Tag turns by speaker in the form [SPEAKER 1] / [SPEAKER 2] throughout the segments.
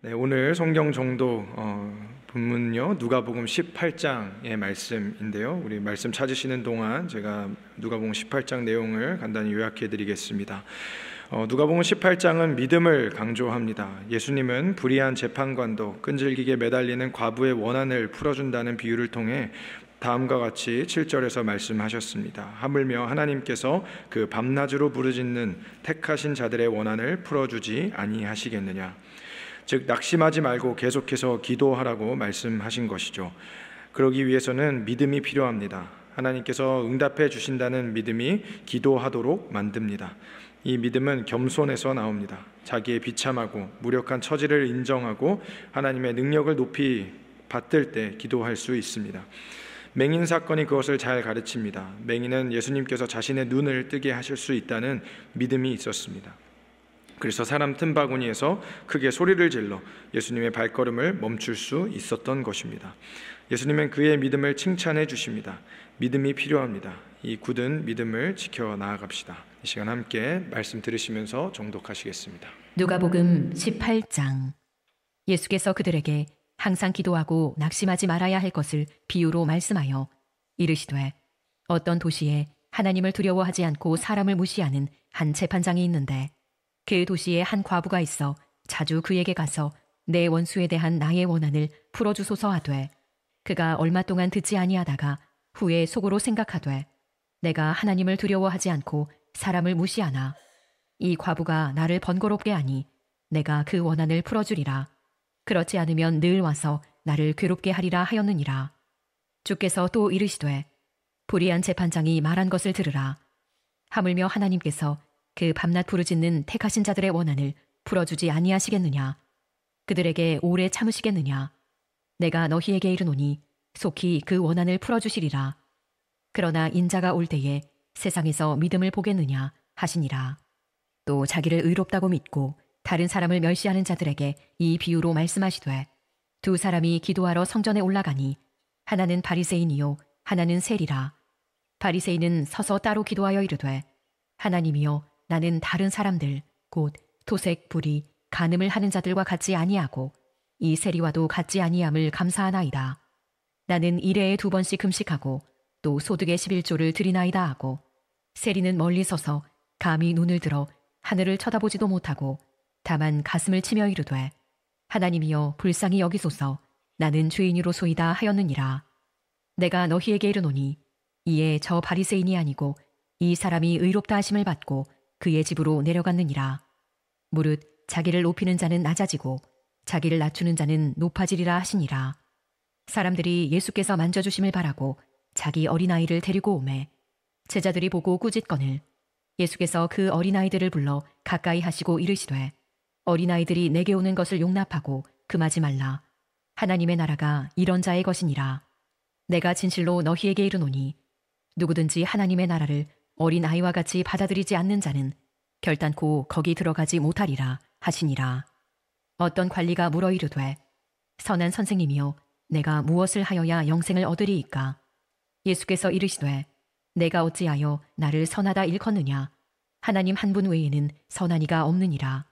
[SPEAKER 1] 네, 오늘 성경 정독 본문은요 누가복음 18장의 말씀인데요. 우리 말씀 찾으시는 동안 제가 누가복음 18장 내용을 간단히 요약해 드리겠습니다. 누가복음 18장은 믿음을 강조합니다. 예수님은 불의한 재판관도 끈질기게 매달리는 과부의 원한을 풀어준다는 비유를 통해 다음과 같이 7절에서 말씀하셨습니다. 하물며 하나님께서 그 밤낮으로 부르짖는 택하신 자들의 원한을 풀어주지 아니하시겠느냐. 즉 낙심하지 말고 계속해서 기도하라고 말씀하신 것이죠. 그러기 위해서는 믿음이 필요합니다. 하나님께서 응답해 주신다는 믿음이 기도하도록 만듭니다. 이 믿음은 겸손에서 나옵니다. 자기의 비참하고 무력한 처지를 인정하고 하나님의 능력을 높이 받들 때 기도할 수 있습니다. 맹인 사건이 그것을 잘 가르칩니다. 맹인은 예수님께서 자신의 눈을 뜨게 하실 수 있다는 믿음이 있었습니다. 그래서 사람 틈바구니에서 크게 소리를 질러 예수님의 발걸음을 멈출 수 있었던 것입니다. 예수님은 그의 믿음을 칭찬해 주십니다. 믿음이 필요합니다. 이 굳은 믿음을 지켜 나아갑시다. 이 시간 함께 말씀 들으시면서 정독하시겠습니다.
[SPEAKER 2] 누가복음 18장. 예수께서 그들에게 항상 기도하고 낙심하지 말아야 할 것을 비유로 말씀하여 이르시되, 어떤 도시에 하나님을 두려워하지 않고 사람을 무시하는 한 재판장이 있는데, 그 도시에 한 과부가 있어 자주 그에게 가서 내 원수에 대한 나의 원한을 풀어주소서 하되, 그가 얼마 동안 듣지 아니하다가 후에 속으로 생각하되, 내가 하나님을 두려워하지 않고 사람을 무시하나 이 과부가 나를 번거롭게 하니 내가 그 원한을 풀어주리라. 그렇지 않으면 늘 와서 나를 괴롭게 하리라 하였느니라. 주께서 또 이르시되, 불의한 재판장이 말한 것을 들으라. 하물며 하나님께서 그 밤낮 부르짖는 택하신 자들의 원한을 풀어주지 아니하시겠느냐. 그들에게 오래 참으시겠느냐. 내가 너희에게 이르노니 속히 그 원한을 풀어주시리라. 그러나 인자가 올 때에 세상에서 믿음을 보겠느냐 하시니라. 또 자기를 의롭다고 믿고 다른 사람을 멸시하는 자들에게 이 비유로 말씀하시되, 두 사람이 기도하러 성전에 올라가니 하나는 바리새인이요 하나는 세리라. 바리새인은 서서 따로 기도하여 이르되, 하나님이여, 나는 다른 사람들 곧 토색, 불의, 간음을 하는 자들과 같지 아니하고 이 세리와도 같지 아니함을 감사하나이다. 나는 일해에 2번씩 금식하고 또 소득의 11조를 드리나이다 하고, 세리는 멀리 서서 감히 눈을 들어 하늘을 쳐다보지도 못하고 다만 가슴을 치며 이르되, 하나님이여 불쌍히 여기소서, 나는 죄인이로소이다 하였느니라. 내가 너희에게 이르노니 이에 저 바리새인이 아니고 이 사람이 의롭다 하심을 받고 그의 집으로 내려갔느니라. 무릇 자기를 높이는 자는 낮아지고 자기를 낮추는 자는 높아지리라 하시니라. 사람들이 예수께서 만져주심을 바라고 자기 어린아이를 데리고 오매 제자들이 보고 꾸짖거늘 예수께서 그 어린아이들을 불러 가까이 하시고 이르시되, 어린아이들이 내게 오는 것을 용납하고 금하지 말라. 하나님의 나라가 이런 자의 것이니라. 내가 진실로 너희에게 이르노니 누구든지 하나님의 나라를 어린아이와 같이 받아들이지 않는 자는 결단코 거기 들어가지 못하리라 하시니라. 어떤 관리가 물어 이르되, 선한 선생님이여, 내가 무엇을 하여야 영생을 얻으리이까? 예수께서 이르시되, 내가 어찌하여 나를 선하다 일컫느냐? 하나님 한 분 외에는 선한 이가 없느니라.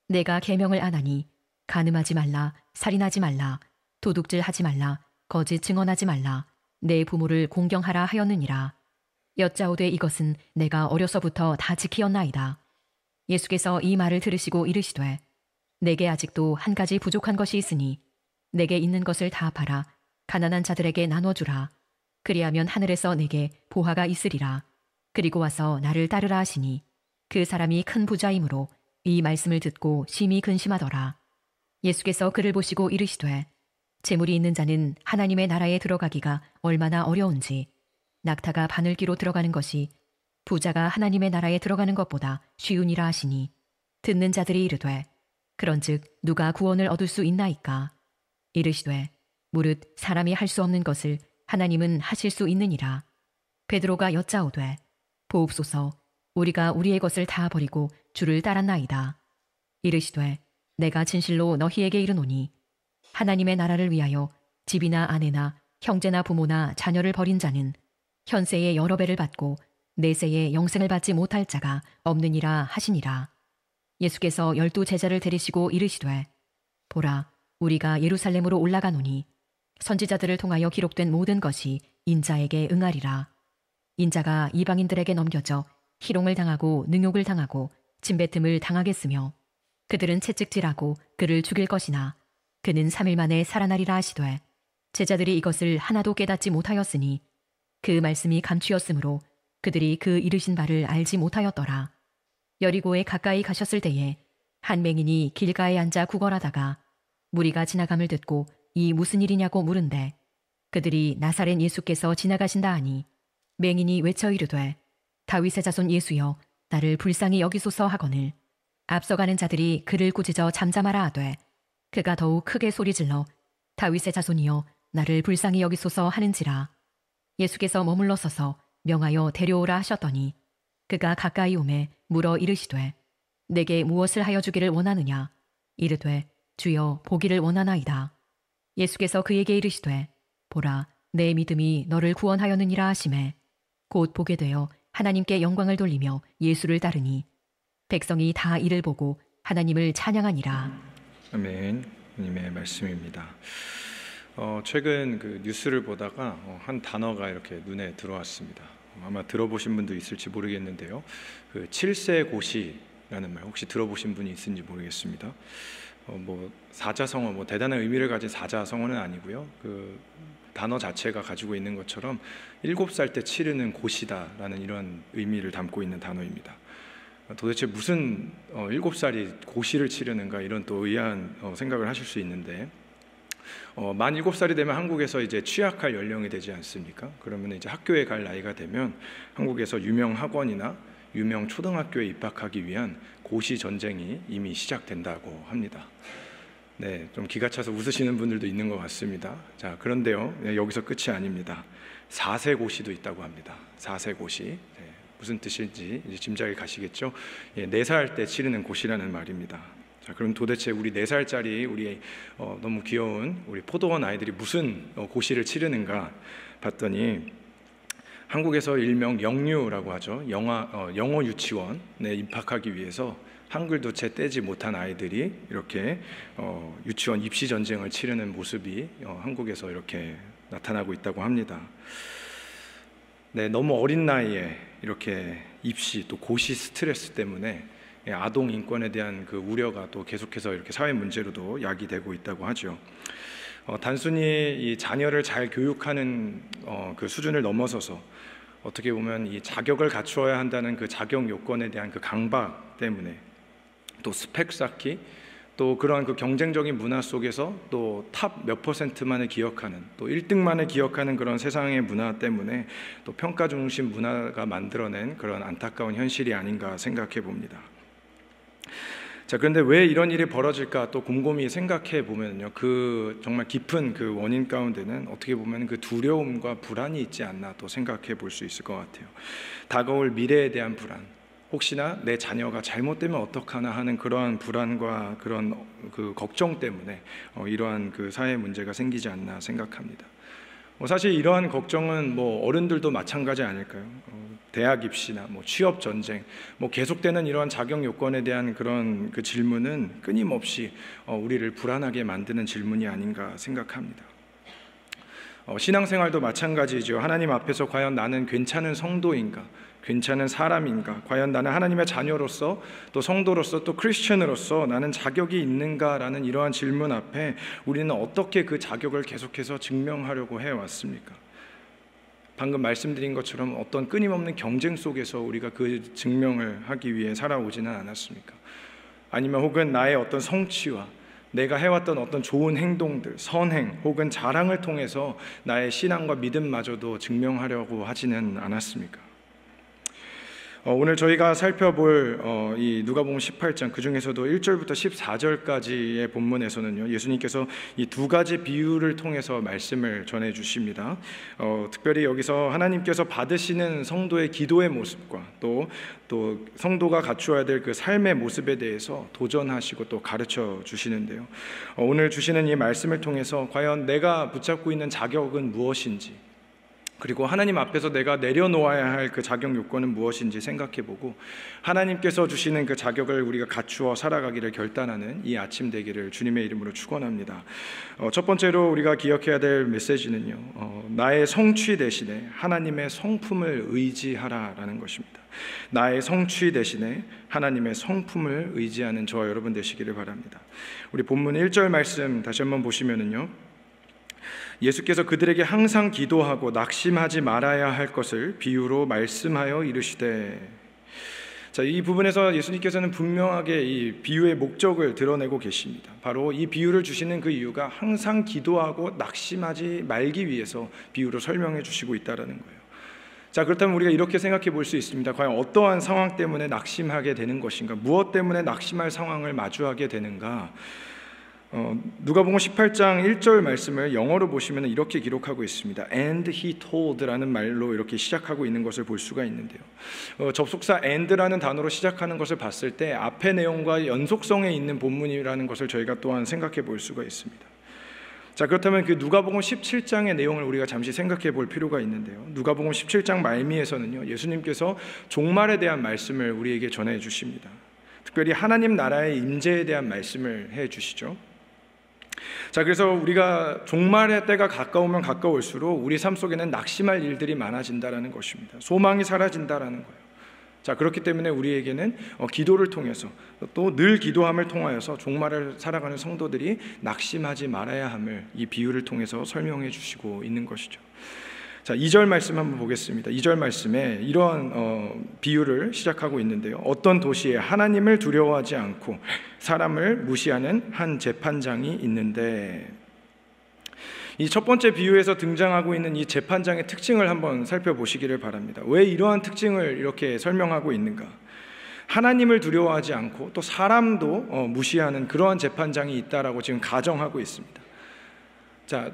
[SPEAKER 2] 내가 계명을 안 하니 간음하지 말라, 살인하지 말라, 도둑질하지 말라, 거짓 증언하지 말라, 내 부모를 공경하라 하였느니라. 여짜오되 이것은 내가 어려서부터 다 지키었나이다. 예수께서 이 말을 들으시고 이르시되, 내게 아직도 한 가지 부족한 것이 있으니 내게 있는 것을 다 팔아 가난한 자들에게 나눠주라. 그리하면 하늘에서 내게 보화가 있으리라. 그리고 와서 나를 따르라 하시니, 그 사람이 큰 부자이므로 이 말씀을 듣고 심히 근심하더라. 예수께서 그를 보시고 이르시되, 재물이 있는 자는 하나님의 나라에 들어가기가 얼마나 어려운지, 낙타가 바늘기로 들어가는 것이 부자가 하나님의 나라에 들어가는 것보다 쉬우니라 하시니, 듣는 자들이 이르되, 그런즉 누가 구원을 얻을 수 있나이까? 이르시되, 무릇 사람이 할 수 없는 것을 하나님은 하실 수 있느니라. 베드로가 여짜오되, 보옵소서, 우리가 우리의 것을 다 버리고 주를 따랐나이다. 이르시되, 내가 진실로 너희에게 이르노니 하나님의 나라를 위하여 집이나 아내나 형제나 부모나 자녀를 버린 자는 현세에 여러 배를 받고 내세에 영생을 받지 못할 자가 없느니라 하시니라. 예수께서 12 제자를 데리시고 이르시되, 보라, 우리가 예루살렘으로 올라가노니 선지자들을 통하여 기록된 모든 것이 인자에게 응하리라. 인자가 이방인들에게 넘겨져 희롱을 당하고 능욕을 당하고 침뱉음을 당하겠으며 그들은 채찍질하고 그를 죽일 것이나 그는 3일 만에 살아나리라 하시되 제자들이 이것을 하나도 깨닫지 못하였으니 그 말씀이 감추었으므로 그들이 그 이르신 바를 알지 못하였더라. 여리고에 가까이 가셨을 때에 한 맹인이 길가에 앉아 구걸하다가 무리가 지나감을 듣고 이 무슨 일이냐고 물은데 그들이 나사렛 예수께서 지나가신다 하니 맹인이 외쳐 이르되 다윗의 자손 예수여 나를 불쌍히 여기소서 하거늘 앞서가는 자들이 그를 꾸짖어 잠잠하라 하되 그가 더욱 크게 소리질러 다윗의 자손이여 나를 불쌍히 여기소서 하는지라. 예수께서 머물러 서서 명하여 데려오라 하셨더니 그가 가까이 오매 물어 이르시되 내게 무엇을 하여 주기를 원하느냐. 이르되 주여 보기를 원하나이다. 예수께서 그에게 이르시되 보라 내 믿음이 너를 구원하였느니라 하시매 곧 보게 되어 하나님께 영광을 돌리며 예수를 따르니 백성이 다 이를 보고 하나님을 찬양하니라.
[SPEAKER 1] 아멘. 주님의 말씀입니다. 최근 그 뉴스를 보다가 한 단어가 이렇게 눈에 들어왔습니다. 아마 들어보신 분도 있을지 모르겠는데요. 그 7세 고시라는 말 혹시 들어보신 분이 있는지 모르겠습니다. 뭐 사자성어, 뭐 대단한 의미를 가진 사자성어는 아니고요. 그 단어 자체가 가지고 있는 것처럼 7살 때 치르는 고시다라는 이런 의미를 담고 있는 단어입니다. 도대체 무슨 7살이 고시를 치르는가 이런 또 의아한 생각을 하실 수 있는데 만 7살이 되면 한국에서 이제 취학할 연령이 되지 않습니까? 그러면 이제 학교에 갈 나이가 되면 한국에서 유명 학원이나 유명 초등학교에 입학하기 위한 고시 전쟁이 이미 시작된다고 합니다. 네, 좀 기가 차서 웃으시는 분들도 있는 것 같습니다. 자, 그런데요, 여기서 끝이 아닙니다. 4세 고시도 있다고 합니다. 4세 고시. 네, 무슨 뜻인지 이제 짐작이 가시겠죠? 4살 때 치르는 고시라는 말입니다. 자, 그럼 도대체 우리 4살짜리 우리 너무 귀여운 우리 포도원 아이들이 무슨 고시를 치르는가 봤더니 한국에서 일명 영유라고 하죠. 영어 유치원에 입학하기 위해서 한글도 채 떼지 못한 아이들이 이렇게 유치원 입시 전쟁을 치르는 모습이 한국에서 이렇게 나타나고 있다고 합니다. 네, 너무 어린 나이에 이렇게 입시 또 고시 스트레스 때문에 아동 인권에 대한 그 우려가 또 계속해서 이렇게 사회 문제로도 야기되고 있다고 하죠. 단순히 이 자녀를 잘 교육하는 그 수준을 넘어서서 어떻게 보면 이 자격을 갖추어야 한다는 그 자격 요건에 대한 그 강박 때문에 또 스펙 쌓기 또 그러한 그 경쟁적인 문화 속에서 또 탑 몇 %만을 기억하는 또 1등만을 기억하는 그런 세상의 문화 때문에 또 평가 중심 문화가 만들어낸 그런 안타까운 현실이 아닌가 생각해 봅니다. 자, 그런데 왜 이런 일이 벌어질까 또 곰곰이 생각해 보면요, 그 정말 깊은 그 원인 가운데는 어떻게 보면 그 두려움과 불안이 있지 않나 또 생각해 볼 수 있을 것 같아요. 다가올 미래에 대한 불안, 혹시나 내 자녀가 잘못되면 어떡하나 하는 그러한 불안과 그런 그 걱정 때문에 이러한 그 사회 문제가 생기지 않나 생각합니다. 사실 이러한 걱정은 뭐 어른들도 마찬가지 아닐까요? 대학 입시나 뭐 취업 전쟁, 뭐 계속되는 이러한 자격 요건에 대한 그런 그 질문은 끊임없이 우리를 불안하게 만드는 질문이 아닌가 생각합니다. 신앙생활도 마찬가지죠. 하나님 앞에서 과연 나는 괜찮은 성도인가? 괜찮은 사람인가? 과연 나는 하나님의 자녀로서 또 성도로서 또 크리스천으로서 나는 자격이 있는가라는 이러한 질문 앞에 우리는 어떻게 그 자격을 계속해서 증명하려고 해왔습니까? 방금 말씀드린 것처럼 어떤 끊임없는 경쟁 속에서 우리가 그 증명을 하기 위해 살아오지는 않았습니까? 아니면 혹은 나의 어떤 성취와 내가 해왔던 어떤 좋은 행동들, 선행 혹은 자랑을 통해서 나의 신앙과 믿음마저도 증명하려고 하지는 않았습니까? 오늘 저희가 살펴볼 이 누가복음 18장 그 중에서도 1절부터 14절까지의 본문에서는요, 예수님께서 이 두 가지 비유를 통해서 말씀을 전해 주십니다. 특별히 여기서 하나님께서 받으시는 성도의 기도의 모습과 또 성도가 갖추어야 될 그 삶의 모습에 대해서 도전하시고 또 가르쳐 주시는데요. 오늘 주시는 이 말씀을 통해서 과연 내가 붙잡고 있는 자격은 무엇인지, 그리고 하나님 앞에서 내가 내려놓아야 할 그 자격 요건은 무엇인지 생각해보고 하나님께서 주시는 그 자격을 우리가 갖추어 살아가기를 결단하는 이 아침 되기를 주님의 이름으로 축원합니다. 첫 번째로 우리가 기억해야 될 메시지는요, 나의 성취 대신에 하나님의 성품을 의지하라라는 것입니다. 나의 성취 대신에 하나님의 성품을 의지하는 저와 여러분 되시기를 바랍니다. 우리 본문 1절 말씀 다시 한번 보시면은요, 예수께서 그들에게 항상 기도하고 낙심하지 말아야 할 것을 비유로 말씀하여 이르시되. 자, 이 부분에서 예수님께서는 분명하게 이 비유의 목적을 드러내고 계십니다. 바로 이 비유를 주시는 그 이유가 항상 기도하고 낙심하지 말기 위해서 비유로 설명해 주시고 있다는 거예요. 자, 그렇다면 우리가 이렇게 생각해 볼 수 있습니다. 과연 어떠한 상황 때문에 낙심하게 되는 것인가? 무엇 때문에 낙심할 상황을 마주하게 되는가? 누가복음 18장 1절 말씀을 영어로 보시면 이렇게 기록하고 있습니다. And he told라는 말로 이렇게 시작하고 있는 것을 볼 수가 있는데요. 접속사 and라는 단어로 시작하는 것을 봤을 때 앞의 내용과 연속성에 있는 본문이라는 것을 저희가 또한 생각해 볼 수가 있습니다. 자, 그렇다면 그 누가복음 17장의 내용을 우리가 잠시 생각해 볼 필요가 있는데요. 누가복음 17장 말미에서는요, 예수님께서 종말에 대한 말씀을 우리에게 전해 주십니다. 특별히 하나님 나라의 임재에 대한 말씀을 해 주시죠. 자, 그래서 우리가 종말의 때가 가까우면 가까울수록 우리 삶 속에는 낙심할 일들이 많아진다라는 것입니다. 소망이 사라진다라는 거예요. 자, 그렇기 때문에 우리에게는 기도를 통해서 또 늘 기도함을 통하여서 종말을 살아가는 성도들이 낙심하지 말아야 함을 이 비유를 통해서 설명해 주시고 있는 것이죠. 자, 2절 말씀 한번 보겠습니다. 2절 말씀에 이러한 비유를 시작하고 있는데요. 어떤 도시에 하나님을 두려워하지 않고 사람을 무시하는 한 재판장이 있는데, 이 첫 번째 비유에서 등장하고 있는 이 재판장의 특징을 한번 살펴보시기를 바랍니다. 왜 이러한 특징을 이렇게 설명하고 있는가? 하나님을 두려워하지 않고 또 사람도 무시하는 그러한 재판장이 있다라고 지금 가정하고 있습니다. 자,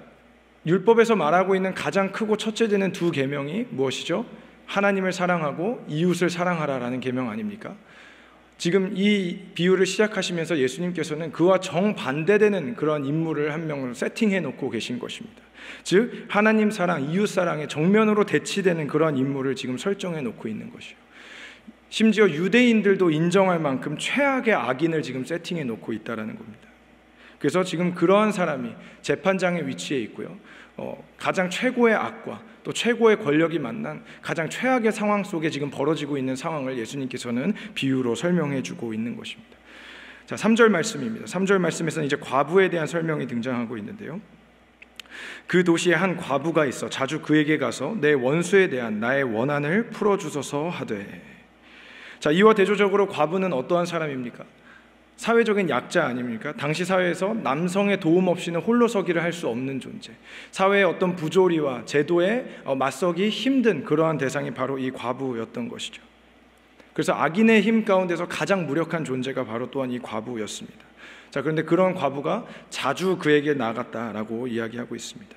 [SPEAKER 1] 율법에서 말하고 있는 가장 크고 첫째 되는 두 계명이 무엇이죠? 하나님을 사랑하고 이웃을 사랑하라라는 계명 아닙니까? 지금 이 비유를 시작하시면서 예수님께서는 그와 정반대되는 그런 인물을 한 명을 세팅해 놓고 계신 것입니다. 즉 하나님 사랑, 이웃 사랑에 정면으로 대치되는 그런 인물을 지금 설정해 놓고 있는 것이요. 심지어 유대인들도 인정할 만큼 최악의 악인을 지금 세팅해 놓고 있다는 겁니다. 그래서 지금 그러한 사람이 재판장의 위치에 있고요, 가장 최고의 악과 또 최고의 권력이 만난 가장 최악의 상황 속에 지금 벌어지고 있는 상황을 예수님께서는 비유로 설명해 주고 있는 것입니다. 자, 3절 말씀입니다. 3절 말씀에서는 이제 과부에 대한 설명이 등장하고 있는데요, 그 도시에 한 과부가 있어 자주 그에게 가서 내 원수에 대한 나의 원한을 풀어주소서 하되. 자, 이와 대조적으로 과부는 어떠한 사람입니까? 사회적인 약자 아닙니까? 당시 사회에서 남성의 도움 없이는 홀로 서기를 할 수 없는 존재, 사회의 어떤 부조리와 제도에 맞서기 힘든 그러한 대상이 바로 이 과부였던 것이죠. 그래서 악인의 힘 가운데서 가장 무력한 존재가 바로 또한 이 과부였습니다. 자, 그런데 그런 과부가 자주 그에게 나갔다라고 이야기하고 있습니다.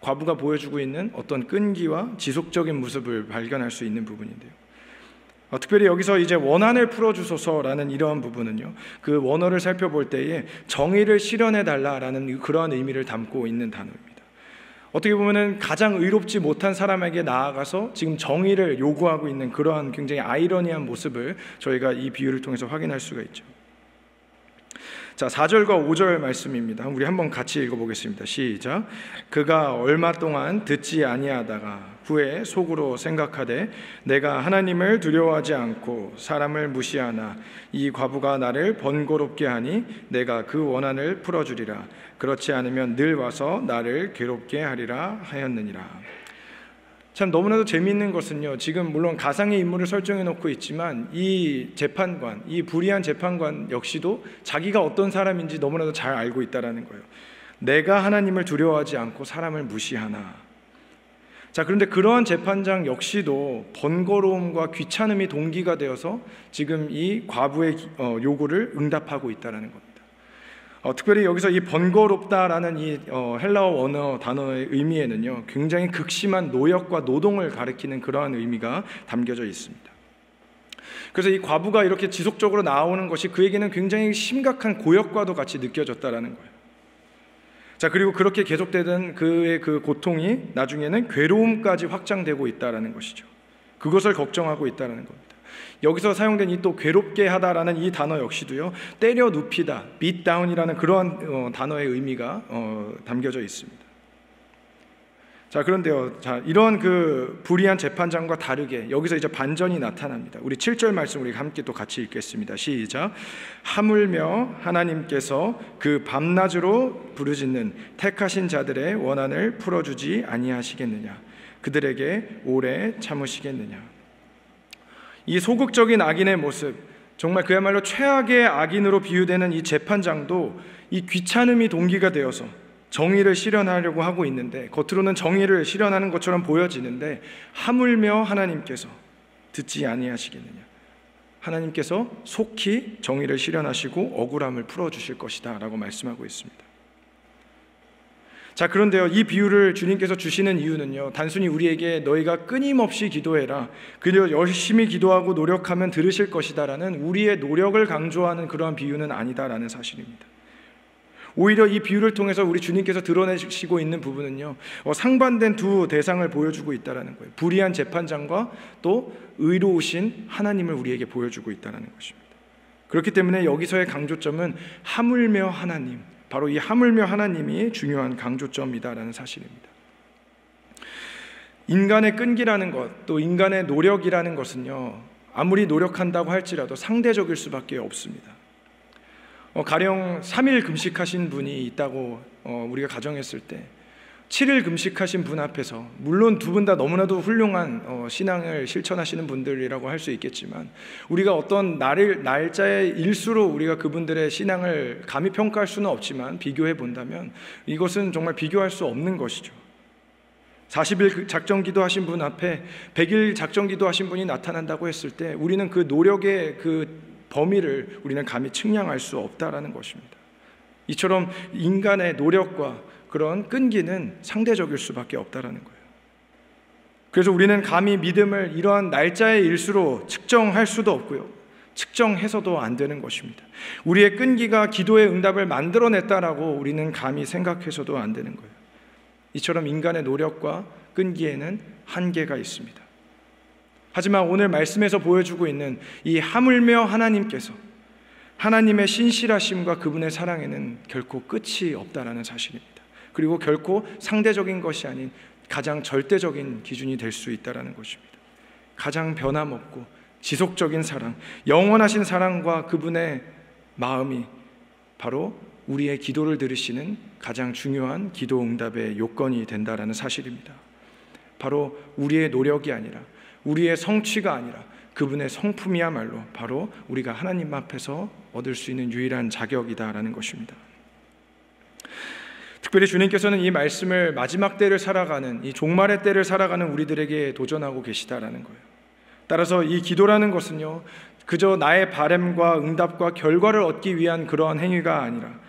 [SPEAKER 1] 과부가 보여주고 있는 어떤 끈기와 지속적인 모습을 발견할 수 있는 부분인데요, 특별히 여기서 이제 원한을 풀어주소서라는 이러한 부분은요, 그 원어를 살펴볼 때에 정의를 실현해 달라라는 그러한 의미를 담고 있는 단어입니다. 어떻게 보면은 가장 의롭지 못한 사람에게 나아가서 지금 정의를 요구하고 있는 그러한 굉장히 아이러니한 모습을 저희가 이 비유를 통해서 확인할 수가 있죠. 자, 4절과 5절 말씀입니다. 우리 한번 같이 읽어보겠습니다. 시작. 그가 얼마 동안 듣지 아니하다가 후에 속으로 생각하되 내가 하나님을 두려워하지 않고 사람을 무시하나 이 과부가 나를 번거롭게 하니 내가 그 원한을 풀어주리라. 그렇지 않으면 늘 와서 나를 괴롭게 하리라 하였느니라. 참 너무나도 재미있는 것은요, 지금 물론 가상의 인물을 설정해 놓고 있지만 이 재판관, 이 불의한 재판관 역시도 자기가 어떤 사람인지 너무나도 잘 알고 있다는 거예요. 내가 하나님을 두려워하지 않고 사람을 무시하나. 자, 그런데 그러한 재판장 역시도 번거로움과 귀찮음이 동기가 되어서 지금 이 과부의 요구를 응답하고 있다는 겁니다. 특별히 여기서 이 번거롭다라는 이 헬라어 원어 단어의 의미에는요, 굉장히 극심한 노역과 노동을 가리키는 그러한 의미가 담겨져 있습니다. 그래서 이 과부가 이렇게 지속적으로 나오는 것이 그에게는 굉장히 심각한 고역과도 같이 느껴졌다라는 거예요. 자, 그리고 그렇게 계속되던 그의 그 고통이 나중에는 괴로움까지 확장되고 있다라는 것이죠. 그것을 걱정하고 있다라는 겁니다. 여기서 사용된 이 또 괴롭게 하다라는 이 단어 역시도요, 때려 눕히다, beat down이라는 그러한 단어의 의미가 담겨져 있습니다. 자, 그런데요, 자, 이런 그 불의한 재판장과 다르게 여기서 이제 반전이 나타납니다. 우리 7절 말씀 우리 함께 또 같이 읽겠습니다. 시작. 하물며 하나님께서 그 밤낮으로 부르짖는 택하신 자들의 원한을 풀어주지 아니하시겠느냐, 그들에게 오래 참으시겠느냐. 이 소극적인 악인의 모습, 정말 그야말로 최악의 악인으로 비유되는 이 재판장도 이 귀찮음이 동기가 되어서 정의를 실현하려고 하고 있는데, 겉으로는 정의를 실현하는 것처럼 보여지는데, 하물며 하나님께서 듣지 아니하시겠느냐, 하나님께서 속히 정의를 실현하시고 억울함을 풀어주실 것이다 라고 말씀하고 있습니다. 자, 그런데요, 이 비유를 주님께서 주시는 이유는요, 단순히 우리에게 너희가 끊임없이 기도해라, 그저 열심히 기도하고 노력하면 들으실 것이다 라는 우리의 노력을 강조하는 그러한 비유는 아니다라는 사실입니다. 오히려 이 비유를 통해서 우리 주님께서 드러내시고 있는 부분은요, 상반된 두 대상을 보여주고 있다는 거예요. 불의한 재판장과 또 의로우신 하나님을 우리에게 보여주고 있다는 것입니다. 그렇기 때문에 여기서의 강조점은 하물며 하나님, 바로 이 하물며 하나님이 중요한 강조점이다라는 사실입니다. 인간의 끈기라는 것, 또 인간의 노력이라는 것은요, 아무리 노력한다고 할지라도 상대적일 수밖에 없습니다. 가령 3일 금식하신 분이 있다고 우리가 가정했을 때 7일 금식하신 분 앞에서, 물론 두 분 다 너무나도 훌륭한 신앙을 실천하시는 분들이라고 할 수 있겠지만, 우리가 어떤 날짜의 일수로 우리가 그분들의 신앙을 감히 평가할 수는 없지만 비교해 본다면 이것은 정말 비교할 수 없는 것이죠. 40일 작정기도 하신 분 앞에 100일 작정기도 하신 분이 나타난다고 했을 때 우리는 그 노력의 그 범위를 우리는 감히 측량할 수 없다라는 것입니다. 이처럼 인간의 노력과 그런 끈기는 상대적일 수밖에 없다라는 거예요. 그래서 우리는 감히 믿음을 이러한 날짜의 일수로 측정할 수도 없고요, 측정해서도 안 되는 것입니다. 우리의 끈기가 기도의 응답을 만들어냈다라고 우리는 감히 생각해서도 안 되는 거예요. 이처럼 인간의 노력과 끈기에는 한계가 있습니다. 하지만 오늘 말씀에서 보여주고 있는 이 하물며 하나님께서, 하나님의 신실하심과 그분의 사랑에는 결코 끝이 없다라는 사실입니다. 그리고 결코 상대적인 것이 아닌 가장 절대적인 기준이 될 수 있다라는 것입니다. 가장 변함없고 지속적인 사랑, 영원하신 사랑과 그분의 마음이 바로 우리의 기도를 들으시는 가장 중요한 기도 응답의 요건이 된다라는 사실입니다. 바로 우리의 노력이 아니라, 우리의 성취가 아니라 그분의 성품이야말로 바로 우리가 하나님 앞에서 얻을 수 있는 유일한 자격이다라는 것입니다. 특별히 주님께서는 이 말씀을 마지막 때를 살아가는, 이 종말의 때를 살아가는 우리들에게 도전하고 계시다라는 거예요. 따라서 이 기도라는 것은요, 그저 나의 바램과 응답과 결과를 얻기 위한 그러한 행위가 아니라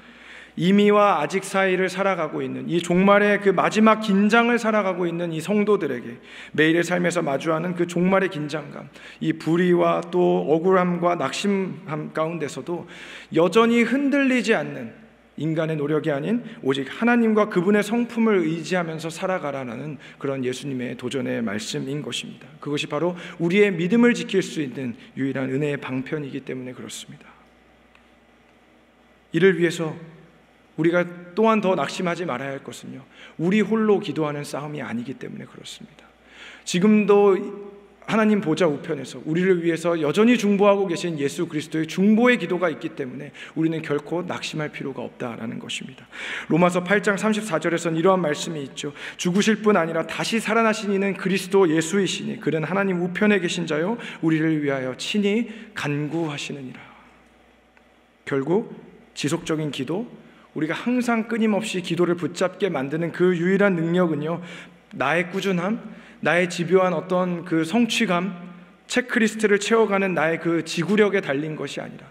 [SPEAKER 1] 이미와 아직 사이를 살아가고 있는, 이 종말의 그 마지막 긴장을 살아가고 있는 이 성도들에게 매일의 삶에서 마주하는 그 종말의 긴장감, 이 불의와 또 억울함과 낙심함 가운데서도 여전히 흔들리지 않는 인간의 노력이 아닌 오직 하나님과 그분의 성품을 의지하면서 살아가라는 그런 예수님의 도전의 말씀인 것입니다. 그것이 바로 우리의 믿음을 지킬 수 있는 유일한 은혜의 방편이기 때문에 그렇습니다. 이를 위해서 우리가 또한 더 낙심하지 말아야 할 것은요, 우리 홀로 기도하는 싸움이 아니기 때문에 그렇습니다. 지금도 하나님 보좌 우편에서 우리를 위해서 여전히 중보하고 계신 예수 그리스도의 중보의 기도가 있기 때문에 우리는 결코 낙심할 필요가 없다라는 것입니다. 로마서 8장 34절에서는 이러한 말씀이 있죠. 죽으실 뿐 아니라 다시 살아나신 이는 그리스도 예수이시니 그는 하나님 우편에 계신 자요 우리를 위하여 친히 간구하시느니라. 결국 지속적인 기도, 우리가 항상 끊임없이 기도를 붙잡게 만드는 그 유일한 능력은요, 나의 꾸준함, 나의 집요한 어떤 그 성취감, 체크리스트를 채워가는 나의 그 지구력에 달린 것이 아니라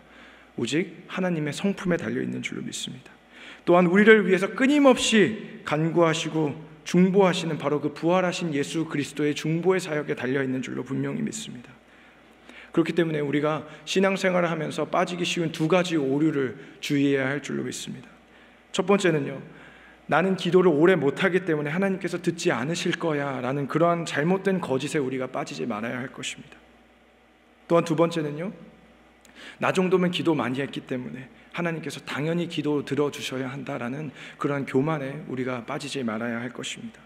[SPEAKER 1] 오직 하나님의 성품에 달려있는 줄로 믿습니다. 또한 우리를 위해서 끊임없이 간구하시고 중보하시는 바로 그 부활하신 예수 그리스도의 중보의 사역에 달려있는 줄로 분명히 믿습니다. 그렇기 때문에 우리가 신앙생활을 하면서 빠지기 쉬운 두 가지 오류를 주의해야 할 줄로 믿습니다. 첫 번째는요, 나는 기도를 오래 못하기 때문에 하나님께서 듣지 않으실 거야 라는 그러한 잘못된 거짓에 우리가 빠지지 말아야 할 것입니다. 또한 두 번째는요, 나 정도면 기도 많이 했기 때문에 하나님께서 당연히 기도 들어주셔야 한다라는 그러한 교만에 우리가 빠지지 말아야 할 것입니다.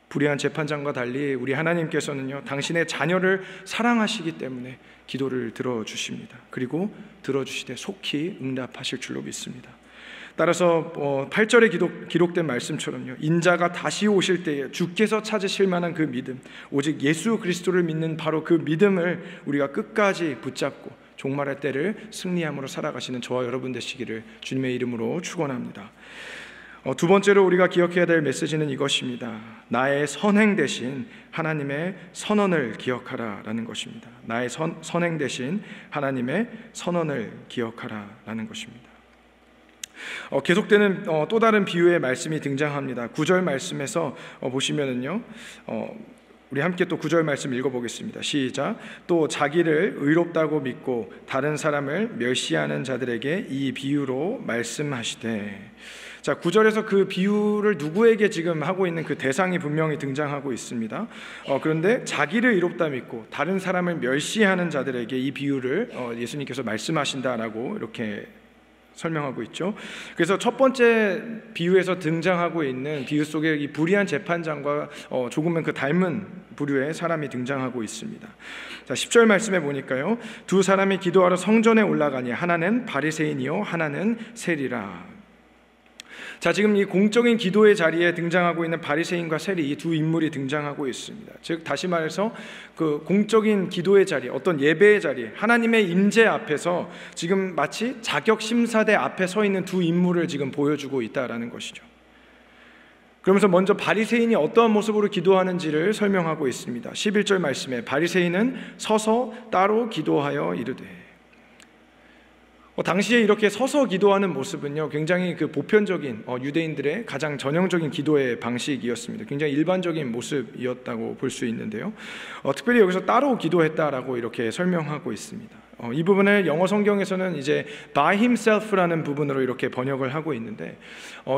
[SPEAKER 1] 불의한 재판장과 달리 우리 하나님께서는요, 당신의 자녀를 사랑하시기 때문에 기도를 들어주십니다. 그리고 들어주시되 속히 응답하실 줄로 믿습니다. 따라서 8절에 기록된 말씀처럼요, 인자가 다시 오실 때에 주께서 찾으실 만한 그 믿음, 오직 예수 그리스도를 믿는 바로 그 믿음을 우리가 끝까지 붙잡고 종말의 때를 승리함으로 살아가시는 저와 여러분 되시기를 주님의 이름으로 축원합니다. 두 번째로 우리가 기억해야 될 메시지는 이것입니다. 나의 선행 대신 하나님의 선언을 기억하라라는 것입니다. 나의 선행 대신 하나님의 선언을 기억하라라는 것입니다. 계속되는 또 다른 비유의 말씀이 등장합니다. 9절 말씀에서 보시면은요, 우리 함께 또 9절 말씀 읽어보겠습니다. 시작. 또 자기를 의롭다고 믿고 다른 사람을 멸시하는 자들에게 이 비유로 말씀하시되. 자, 9절에서 그 비유를 누구에게 지금 하고 있는 그 대상이 분명히 등장하고 있습니다. 그런데 자기를 의롭다 믿고 다른 사람을 멸시하는 자들에게 이 비유를 예수님께서 말씀하신다라고 이렇게 설명하고 있죠. 그래서 첫 번째 비유에서 등장하고 있는 비유 속에 이 불의한 재판장과 조금은 그 닮은 부류의 사람이 등장하고 있습니다. 자, 10절 말씀에 보니까요, 두 사람이 기도하러 성전에 올라가니 하나는 바리새인이요 하나는 세리라. 자, 지금 이 공적인 기도의 자리에 등장하고 있는 바리새인과 세리, 이 두 인물이 등장하고 있습니다. 즉 다시 말해서 그 공적인 기도의 자리, 어떤 예배의 자리, 하나님의 임재 앞에서 지금 마치 자격 심사대 앞에 서 있는 두 인물을 지금 보여주고 있다라는 것이죠. 그러면서 먼저 바리새인이 어떠한 모습으로 기도하는지를 설명하고 있습니다. 11절 말씀에 바리새인은 서서 따로 기도하여 이르되. 당시에 이렇게 서서 기도하는 모습은요, 굉장히 그 보편적인 유대인들의 가장 전형적인 기도의 방식이었습니다. 굉장히 일반적인 모습이었다고 볼 수 있는데요, 특별히 여기서 따로 기도했다라고 이렇게 설명하고 있습니다. 이 부분을 영어 성경에서는 이제 by himself라는 부분으로 이렇게 번역을 하고 있는데,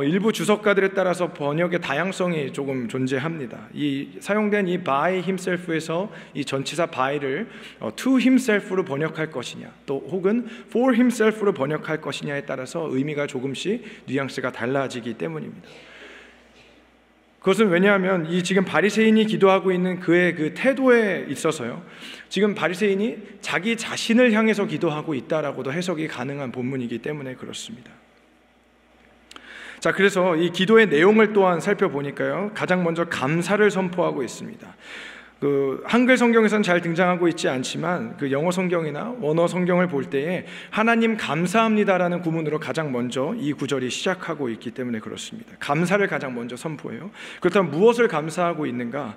[SPEAKER 1] 일부 주석가들에 따라서 번역의 다양성이 조금 존재합니다. 이 사용된 이 by himself에서 이 전치사 by를 to himself로 번역할 것이냐, 또 혹은 for himself로 번역할 것이냐에 따라서 의미가 조금씩 뉘앙스가 달라지기 때문입니다. 그것은 왜냐하면 이 지금 바리새인이 기도하고 있는 그의 그 태도에 있어서요, 지금 바리새인이 자기 자신을 향해서 기도하고 있다라고도 해석이 가능한 본문이기 때문에 그렇습니다. 자, 그래서 이 기도의 내용을 또한 살펴보니까요, 가장 먼저 감사를 선포하고 있습니다. 그 한글 성경에서는 잘 등장하고 있지 않지만 그 영어 성경이나 원어 성경을 볼 때에 하나님 감사합니다라는 구문으로 가장 먼저 이 구절이 시작하고 있기 때문에 그렇습니다. 감사를 가장 먼저 선포해요. 그렇다면 무엇을 감사하고 있는가?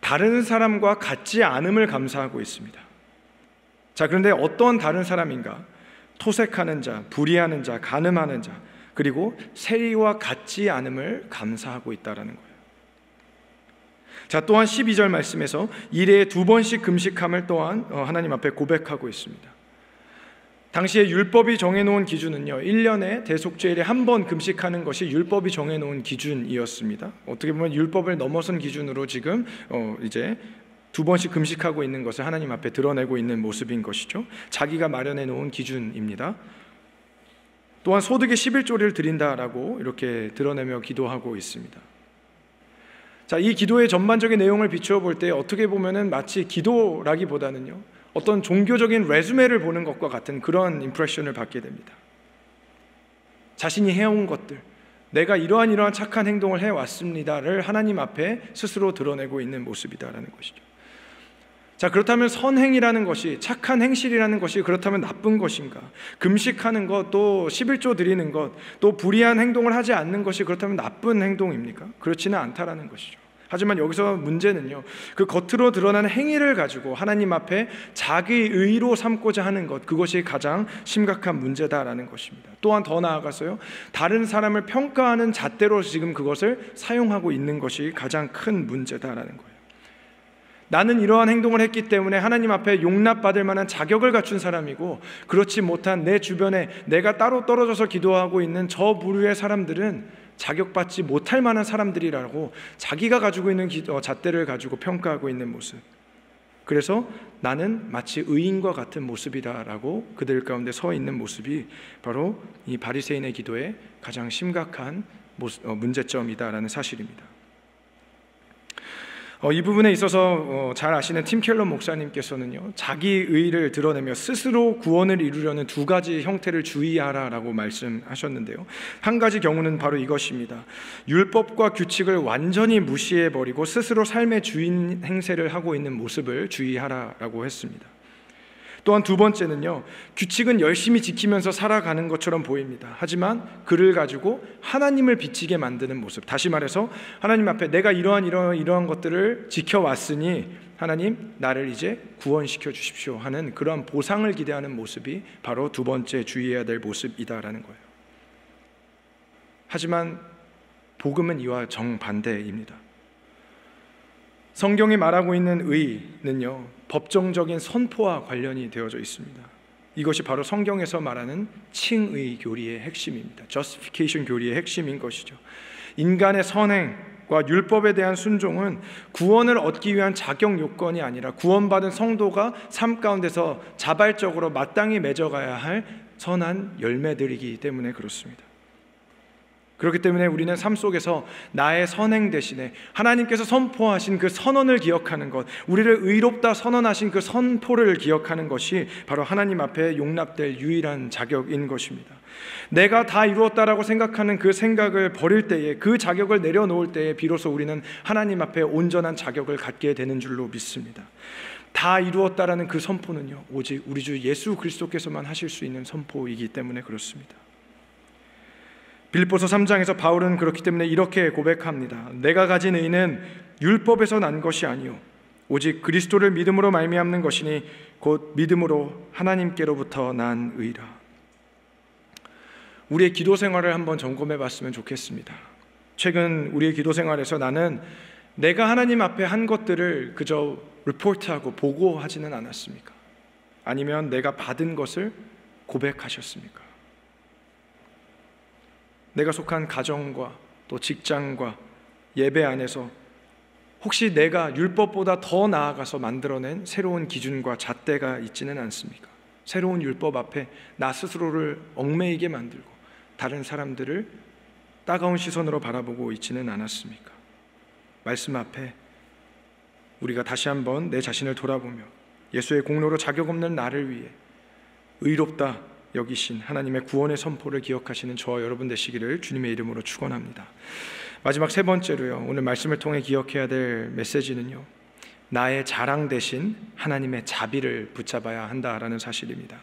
[SPEAKER 1] 다른 사람과 같지 않음을 감사하고 있습니다. 자, 그런데 어떤 다른 사람인가? 토색하는 자, 불의하는 자, 간음하는 자, 그리고 세리와 같지 않음을 감사하고 있다라는 거예요. 자, 또한 12절 말씀에서 일에 2번씩 금식함을 또한 하나님 앞에 고백하고 있습니다. 당시에 율법이 정해놓은 기준은요, 1년에 대속죄일에 한 번 금식하는 것이 율법이 정해놓은 기준이었습니다. 어떻게 보면 율법을 넘어선 기준으로 지금 이제 2번씩 금식하고 있는 것을 하나님 앞에 드러내고 있는 모습인 것이죠. 자기가 마련해 놓은 기준입니다. 또한 소득의 11조를 드린다라고 이렇게 드러내며 기도하고 있습니다. 자, 이 기도의 전반적인 내용을 비추어 볼 때 어떻게 보면은 마치 기도라기보다는요, 어떤 종교적인 레주메를 보는 것과 같은 그런 임프레션을 받게 됩니다. 자신이 해온 것들, 내가 이러한 착한 행동을 해왔습니다를 하나님 앞에 스스로 드러내고 있는 모습이다라는 것이죠. 자, 그렇다면 선행이라는 것이, 착한 행실이라는 것이 그렇다면 나쁜 것인가? 금식하는 것, 또 11조 드리는 것, 또 불의한 행동을 하지 않는 것이 그렇다면 나쁜 행동입니까? 그렇지는 않다라는 것이죠. 하지만 여기서 문제는요, 그 겉으로 드러나는 행위를 가지고 하나님 앞에 자기 의로 삼고자 하는 것, 그것이 가장 심각한 문제다라는 것입니다. 또한 더 나아가서요, 다른 사람을 평가하는 잣대로 지금 그것을 사용하고 있는 것이 가장 큰 문제다라는 거예요. 나는 이러한 행동을 했기 때문에 하나님 앞에 용납받을 만한 자격을 갖춘 사람이고, 그렇지 못한 내 주변에 내가 따로 떨어져서 기도하고 있는 저 부류의 사람들은 자격받지 못할 만한 사람들이라고 자기가 가지고 있는 잣대를 가지고 평가하고 있는 모습. 그래서 나는 마치 의인과 같은 모습이다라고 그들 가운데 서 있는 모습이 바로 이 바리새인의 기도의 가장 심각한 문제점이다라는 사실입니다. 이 부분에 있어서 잘 아시는 팀 켈러 목사님께서는요, 자기 의를 드러내며 스스로 구원을 이루려는 두 가지 형태를 주의하라라고 말씀하셨는데요, 한 가지 경우는 바로 이것입니다. 율법과 규칙을 완전히 무시해버리고 스스로 삶의 주인 행세를 하고 있는 모습을 주의하라라고 했습니다. 또한 두 번째는요, 규칙은 열심히 지키면서 살아가는 것처럼 보입니다. 하지만 그를 가지고 하나님을 비치게 만드는 모습, 다시 말해서 하나님 앞에 내가 이러한 것들을 지켜왔으니 하나님 나를 이제 구원시켜 주십시오 하는 그러한 보상을 기대하는 모습이 바로 두 번째 주의해야 될 모습이다라는 거예요. 하지만 복음은 이와 정반대입니다. 성경이 말하고 있는 의는요, 법정적인 선포와 관련이 되어져 있습니다. 이것이 바로 성경에서 말하는 칭의 교리의 핵심입니다. Justification 교리의 핵심인 것이죠. 인간의 선행과 율법에 대한 순종은 구원을 얻기 위한 자격 요건이 아니라 구원받은 성도가 삶 가운데서 자발적으로 마땅히 맺어가야 할 선한 열매들이기 때문에 그렇습니다. 그렇기 때문에 우리는 삶 속에서 나의 선행 대신에 하나님께서 선포하신 그 선언을 기억하는 것, 우리를 의롭다 선언하신 그 선포를 기억하는 것이 바로 하나님 앞에 용납될 유일한 자격인 것입니다. 내가 다 이루었다라고 생각하는 그 생각을 버릴 때에, 그 자격을 내려놓을 때에 비로소 우리는 하나님 앞에 온전한 자격을 갖게 되는 줄로 믿습니다. 다 이루었다라는 그 선포는요, 오직 우리 주 예수 그리스도께서만 하실 수 있는 선포이기 때문에 그렇습니다. 빌립보서 3장에서 바울은 그렇기 때문에 이렇게 고백합니다. 내가 가진 의는 율법에서 난 것이 아니요 오직 그리스도를 믿음으로 말미암는 것이니 곧 믿음으로 하나님께로부터 난 의라. 우리의 기도 생활을 한번 점검해 봤으면 좋겠습니다. 최근 우리의 기도 생활에서 나는 내가 하나님 앞에 한 것들을 그저 리포트하고 보고하지는 않았습니까? 아니면 내가 받은 것을 고백하셨습니까? 내가 속한 가정과 또 직장과 예배 안에서 혹시 내가 율법보다 더 나아가서 만들어낸 새로운 기준과 잣대가 있지는 않습니까? 새로운 율법 앞에 나 스스로를 얽매이게 만들고 다른 사람들을 따가운 시선으로 바라보고 있지는 않았습니까? 말씀 앞에 우리가 다시 한번 내 자신을 돌아보며 예수의 공로로 자격 없는 나를 위해 의롭다 여기신 하나님의 구원의 선포를 기억하시는 저와 여러분 되시기를 주님의 이름으로 축원합니다. 마지막 세 번째로요, 오늘 말씀을 통해 기억해야 될 메시지는요, 나의 자랑 대신 하나님의 자비를 붙잡아야 한다라는 사실입니다.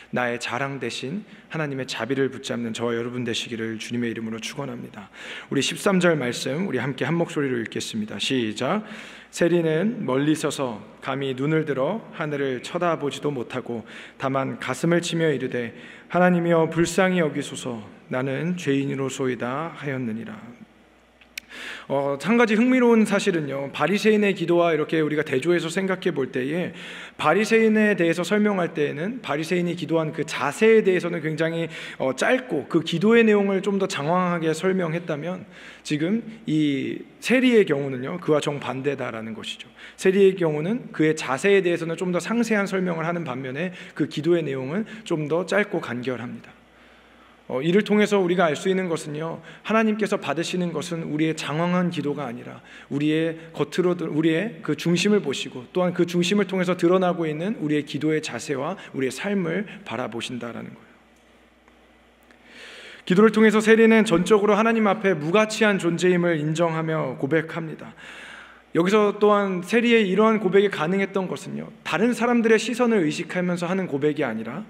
[SPEAKER 1] 나의 자랑 대신 하나님의 자비를 붙잡는 저와 여러분 되시기를 주님의 이름으로 축원합니다. 우리 13절 말씀 우리 함께 한 목소리로 읽겠습니다. 시작. 세리는 멀리 서서 감히 눈을 들어 하늘을 쳐다보지도 못하고 다만 가슴을 치며 이르되 하나님이여 불쌍히 여기소서 나는 죄인으로소이다 하였느니라. 한 가지 흥미로운 사실은요, 바리새인의 기도와 이렇게 우리가 대조해서 생각해 볼 때에 바리새인에 대해서 설명할 때에는 바리새인이 기도한 그 자세에 대해서는 굉장히 짧고 그 기도의 내용을 좀 더 장황하게 설명했다면, 지금 이 세리의 경우는요 그와 정반대다라는 것이죠. 세리의 경우는 그의 자세에 대해서는 좀 더 상세한 설명을 하는 반면에 그 기도의 내용은 좀 더 짧고 간결합니다. 이를 통해서 우리가 알 수 있는 것은요, 하나님께서 받으시는 것은 우리의 장황한 기도가 아니라 우리의 우리의 그 중심을 보시고 또한 그 중심을 통해서 드러나고 있는 우리의 기도의 자세와 우리의 삶을 바라보신다라는 거예요. 기도를 통해서 세리는 전적으로 하나님 앞에 무가치한 존재임을 인정하며 고백합니다. 여기서 또한 세리의 이러한 고백이 가능했던 것은요, 다른 사람들의 시선을 의식하면서 하는 고백이 아니라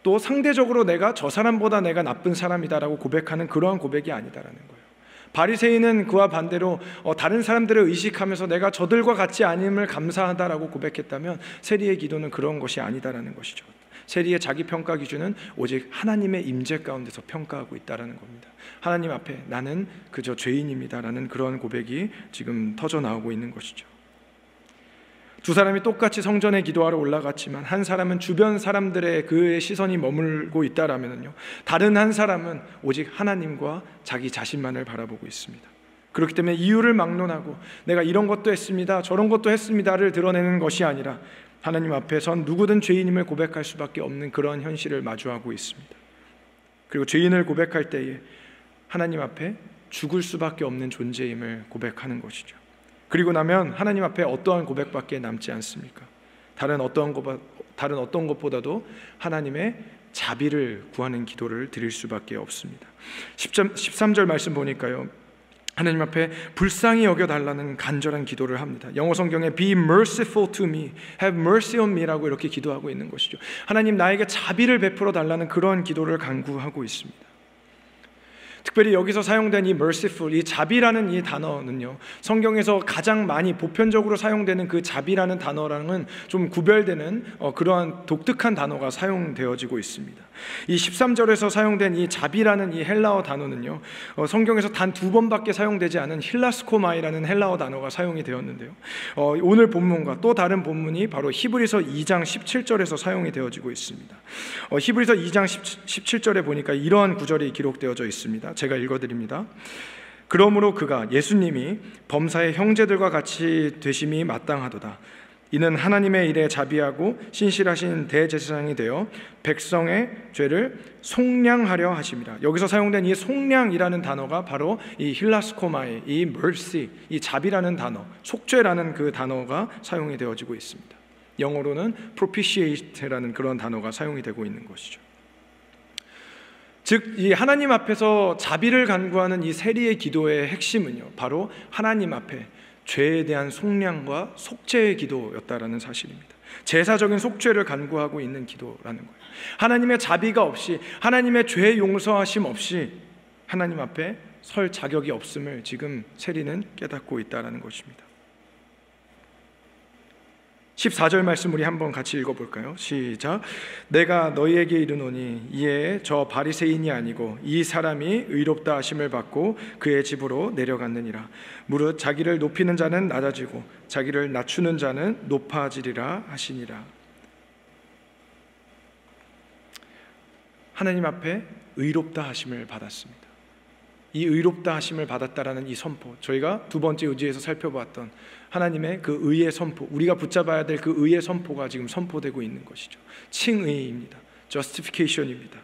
[SPEAKER 1] 또 상대적으로 내가 저 사람보다 내가 나쁜 사람이다라고 고백하는 그러한 고백이 아니다라는 거예요. 바리새인은 그와 반대로 다른 사람들을 의식하면서 내가 저들과 같지 않음을 감사하다라고 고백했다면, 세리의 기도는 그런 것이 아니다라는 것이죠. 세리의 자기 평가 기준은 오직 하나님의 임재 가운데서 평가하고 있다라는 겁니다. 하나님 앞에 나는 그저 죄인입니다라는 그러한 고백이 지금 터져 나오고 있는 것이죠. 두 사람이 똑같이 성전에 기도하러 올라갔지만 한 사람은 주변 사람들의 그의 시선이 머물고 있다라면요, 다른 한 사람은 오직 하나님과 자기 자신만을 바라보고 있습니다. 그렇기 때문에 이유를 막론하고 내가 이런 것도 했습니다, 저런 것도 했습니다를 드러내는 것이 아니라 하나님 앞에선 누구든 죄인임을 고백할 수밖에 없는 그런 현실을 마주하고 있습니다. 그리고 죄인을 고백할 때에 하나님 앞에 죽을 수밖에 없는 존재임을 고백하는 것이죠. 그리고 나면 하나님 앞에 어떠한 고백밖에 남지 않습니까? 다른 어떤 것보다도 하나님의 자비를 구하는 기도를 드릴 수밖에 없습니다. 13절 말씀 보니까요, 하나님 앞에 불쌍히 여겨달라는 간절한 기도를 합니다. 영어 성경에 Be merciful to me, have mercy on me라고 이렇게 기도하고 있는 것이죠. 하나님, 나에게 자비를 베풀어 달라는 그런 기도를 간구하고 있습니다. 특별히 여기서 사용된 이 merciful, 이 자비라는 이 단어는요, 성경에서 가장 많이 보편적으로 사용되는 그 자비라는 단어랑은 좀 구별되는 그러한 독특한 단어가 사용되어지고 있습니다. 이 13절에서 사용된 이 자비라는 이 헬라어 단어는요, 성경에서 단 2번밖에 사용되지 않은 힐라스코마이라는 헬라어 단어가 사용이 되었는데요, 오늘 본문과 또 다른 본문이 바로 히브리서 2장 17절에서 사용이 되어지고 있습니다. 히브리서 2장 17절에 보니까 이러한 구절이 기록되어져 있습니다. 제가 읽어드립니다. 그러므로 그가, 예수님이 범사의 형제들과 같이 되심이 마땅하도다. 이는 하나님의 일에 자비하고 신실하신 대제사장이 되어 백성의 죄를 속량하려 하심이라. 여기서 사용된 이 속량이라는 단어가 바로 이 힐라스코마의 이 mercy, 이 자비라는 단어, 속죄라는 그 단어가 사용이 되어지고 있습니다. 영어로는 propitiate라는 그런 단어가 사용이 되고 있는 것이죠. 즉, 이 하나님 앞에서 자비를 간구하는 이 세리의 기도의 핵심은요, 바로 하나님 앞에 죄에 대한 속량과 속죄의 기도였다라는 사실입니다. 제사적인 속죄를 간구하고 있는 기도라는 거예요. 하나님의 자비가 없이, 하나님의 죄 용서하심 없이 하나님 앞에 설 자격이 없음을 지금 세리는 깨닫고 있다라는 것입니다. 14절 말씀 우리 한번 같이 읽어볼까요? 시작. 내가 너희에게 이르노니 이에 저 바리새인이 아니고 이 사람이 의롭다 하심을 받고 그의 집으로 내려갔느니라. 무릇 자기를 높이는 자는 낮아지고 자기를 낮추는 자는 높아지리라 하시니라. 하나님 앞에 의롭다 하심을 받았습니다. 이 의롭다 하심을 받았다라는 이 선포, 저희가 두 번째 의지에서 살펴봤던 하나님의 그 의의 선포, 우리가 붙잡아야 될 그 의의 선포가 지금 선포되고 있는 것이죠. 칭의입니다. justification입니다.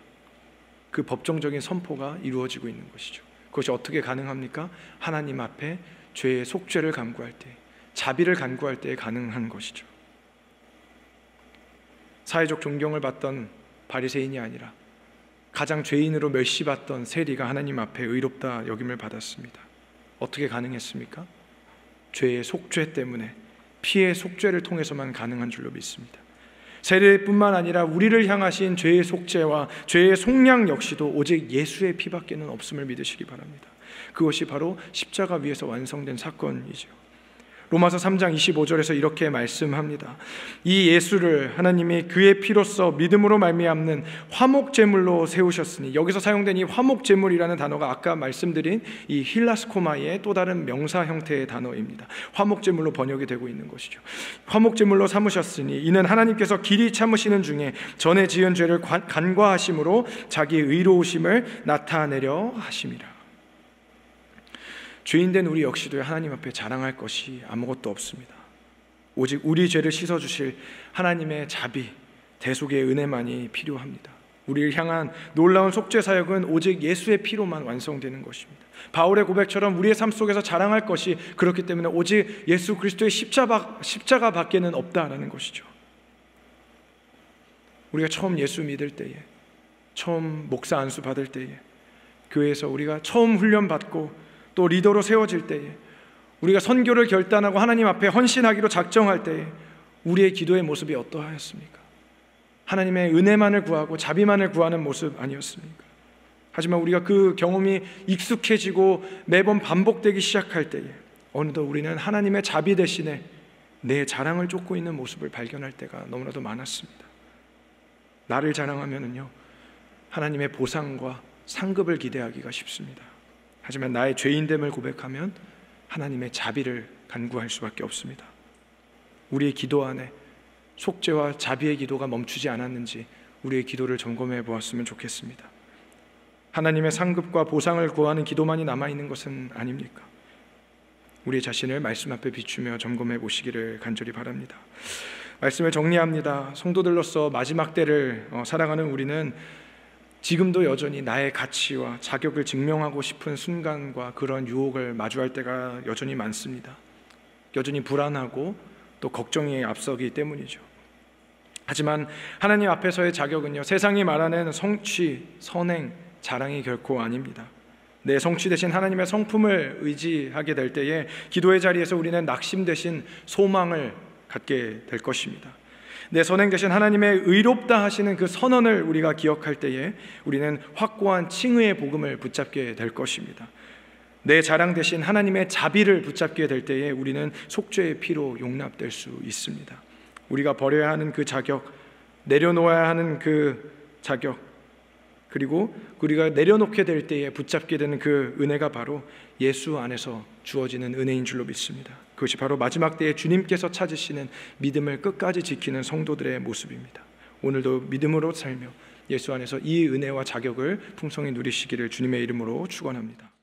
[SPEAKER 1] 그 법정적인 선포가 이루어지고 있는 것이죠. 그것이 어떻게 가능합니까? 하나님 앞에 죄의 속죄를 간구할 때, 자비를 간구할 때에 가능한 것이죠. 사회적 존경을 받던 바리새인이 아니라 가장 죄인으로 멸시받던 세리가 하나님 앞에 의롭다 여김을 받았습니다. 어떻게 가능했습니까? 죄의 속죄 때문에, 피의 속죄를 통해서만 가능한 줄로 믿습니다. 세리뿐만 아니라 우리를 향하신 죄의 속죄와 죄의 속량 역시도 오직 예수의 피밖에는 없음을 믿으시기 바랍니다. 그것이 바로 십자가 위에서 완성된 사건이죠. 로마서 3장 25절에서 이렇게 말씀합니다. 이 예수를 하나님이 그의 피로써 믿음으로 말미암는 화목제물로 세우셨으니, 여기서 사용된 이 화목제물이라는 단어가 아까 말씀드린 이 힐라스코마이의 또 다른 명사 형태의 단어입니다. 화목제물로 번역이 되고 있는 것이죠. 화목제물로 삼으셨으니 이는 하나님께서 길이 참으시는 중에 전에 지은 죄를 간과하심으로 자기 의로우심을 나타내려 하심이라. 죄인된 우리 역시도 하나님 앞에 자랑할 것이 아무것도 없습니다. 오직 우리 죄를 씻어주실 하나님의 자비, 대속의 은혜만이 필요합니다. 우리를 향한 놀라운 속죄 사역은 오직 예수의 피로만 완성되는 것입니다. 바울의 고백처럼 우리의 삶 속에서 자랑할 것이 그렇기 때문에 오직 예수 그리스도의 십자가 밖에는 없다라는 것이죠. 우리가 처음 예수 믿을 때에, 처음 목사 안수 받을 때에, 교회에서 우리가 처음 훈련받고 또 리더로 세워질 때에, 우리가 선교를 결단하고 하나님 앞에 헌신하기로 작정할 때에 우리의 기도의 모습이 어떠하였습니까? 하나님의 은혜만을 구하고 자비만을 구하는 모습 아니었습니까? 하지만 우리가 그 경험이 익숙해지고 매번 반복되기 시작할 때에 어느덧 우리는 하나님의 자비 대신에 내 자랑을 쫓고 있는 모습을 발견할 때가 너무나도 많았습니다. 나를 자랑하면은요, 하나님의 보상과 상급을 기대하기가 쉽습니다. 하지만 나의 죄인됨을 고백하면 하나님의 자비를 간구할 수밖에 없습니다. 우리의 기도 안에 속죄와 자비의 기도가 멈추지 않았는지 우리의 기도를 점검해 보았으면 좋겠습니다. 하나님의 상급과 보상을 구하는 기도만이 남아있는 것은 아닙니까? 우리 자신을 말씀 앞에 비추며 점검해 보시기를 간절히 바랍니다. 말씀을 정리합니다. 성도들로서 마지막 때를 살아가는 우리는 지금도 여전히 나의 가치와 자격을 증명하고 싶은 순간과 그런 유혹을 마주할 때가 여전히 많습니다. 여전히 불안하고 또 걱정이 앞서기 때문이죠. 하지만 하나님 앞에서의 자격은요, 세상이 말하는 성취, 선행, 자랑이 결코 아닙니다. 내 성취 대신 하나님의 성품을 의지하게 될 때에 기도의 자리에서 우리는 낙심 대신 소망을 갖게 될 것입니다. 내 선행 대신 하나님의 의롭다 하시는 그 선언을 우리가 기억할 때에 우리는 확고한 칭의의 복음을 붙잡게 될 것입니다. 내 자랑 대신 하나님의 자비를 붙잡게 될 때에 우리는 속죄의 피로 용납될 수 있습니다. 우리가 버려야 하는 그 자격, 내려놓아야 하는 그 자격, 그리고 우리가 내려놓게 될 때에 붙잡게 되는 그 은혜가 바로 예수 안에서 주어지는 은혜인 줄로 믿습니다. 그것이 바로 마지막 때에 주님께서 찾으시는 믿음을 끝까지 지키는 성도들의 모습입니다. 오늘도 믿음으로 살며 예수 안에서 이 은혜와 자격을 풍성히 누리시기를 주님의 이름으로 축원합니다.